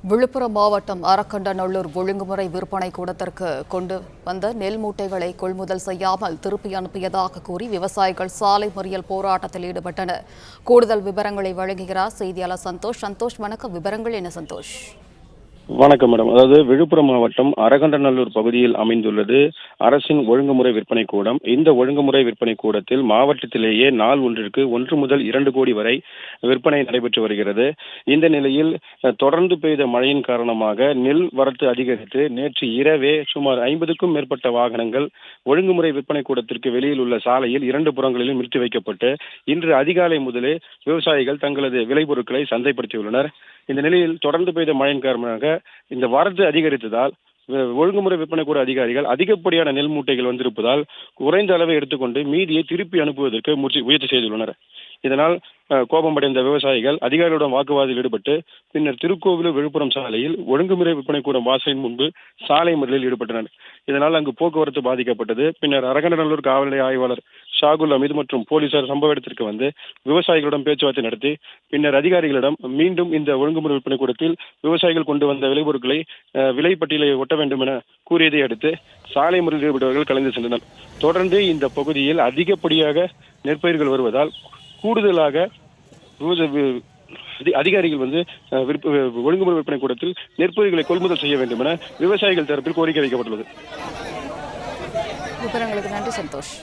விழுப்புரம் மாவட்டம் அரக்கண்டநல்லூர் ஒழுங்குமுறை விற்பனை கூடத்திற்கு கொண்டு வந்த நெல் மூட்டைகளை கொள்முதல் செய்யாமல் திருப்பி அனுப்பியதாக கூறி விவசாயிகள் சாலை மறியல் போராட்டத்தில் ஈடுபட்டனர். கூடுதல் விவரங்களை வழங்குகிறார் செய்தியாளர் சந்தோஷ். வணக்கம். விவரங்கள் என்ன சந்தோஷ்? வணக்கம் மேடம். அதாவது விழுப்புரம் மாவட்டம் அரகண்டநல்லூர் பகுதியில் அமைந்துள்ளது அரசின் ஒழுங்குமுறை விற்பனை கூடம். இந்த ஒழுங்குமுறை விற்பனை கூடத்தில் மாவட்டத்திலேயே நாள் ஒன்றிற்கு 1 முதல் 2 கோடி வரை விற்பனை நடைபெற்று வருகிறது. இந்த நிலையில் தொடர்ந்து பெய்த மழையின் காரணமாக நெல் வரத்து அதிகரித்து நேற்று இரவே சுமார் 50க்கும் மேற்பட்ட வாகனங்கள் ஒழுங்குமுறை விற்பனை கூடத்திற்கு வெளியில் உள்ள சாலையில் 2 புறங்களிலும் நிறுத்தி வைக்கப்பட்டு இன்று அதிகாலை முதலே விவசாயிகள் தங்களது விளைபொருட்களை சந்தைப்படுத்தியுள்ளனர். இந்த நிலையில் தொடர்ந்து பெய்த மழையின் காரணமாக இந்த வரத்து அதிகரித்ததால் ஒழுங்குமுறை விற்பனை கூட அதிகாரிகள் அதிகப்படியான நெல் மூட்டைகள் வந்திருப்பதால் குறைந்த அளவை எடுத்துக்கொண்டு மீதியை திருப்பி அனுப்புவதற்கு முயற்சி செய்துள்ளனர். இதனால் கோபமடைந்த விவசாயிகள் அதிகாரிகளுடன் வாக்குவாதத்தில் ஈடுபட்டு பின்னர் திருக்கோவிலூர் விழுப்புரம் சாலையில் ஒழுங்குமுறை விற்பனை கூடம் வாசலின் முன்பு சாலை மறியலில் ஈடுபட்டனர். இதனால் அங்கு போக்குவரத்து பாதிக்கப்பட்டது. பின்னர் அரகண்டநல்லூர் காவல் நிலைய ஆய்வாளர் ஷாகுல் அமீது மற்றும் போலீசார் சம்பவ இடத்திற்கு வந்து விவசாயிகளிடம் பேச்சுவார்த்தை நடத்தி பின்னர் அதிகாரிகளிடம் மீண்டும் இந்த ஒழுங்குமுறை விற்பனை கூடத்தில் விவசாயிகள் கொண்டு வந்த விளைபொருட்களை விலை பட்டியலை ஒட்ட வேண்டும் என கூறியதை அடுத்து சாலை மறியலில் ஈடுபட்டவர்கள் கலந்து சென்றனர். தொடர்ந்து இந்த பகுதியில் அதிகப்படியாக நெற்பயிர்கள் வருவதால் கூடுதலாக அதிகாரிகள் வந்து ஒழுங்குமுறை விற்பனை கூடத்தில் நெற்பயிர்களை கொள்முதல் செய்ய வேண்டும் என விவசாயிகள் தரப்பில் கோரிக்கை வைக்கப்பட்டுள்ளது. விவரங்களுக்கு நன்றி சந்தோஷ்.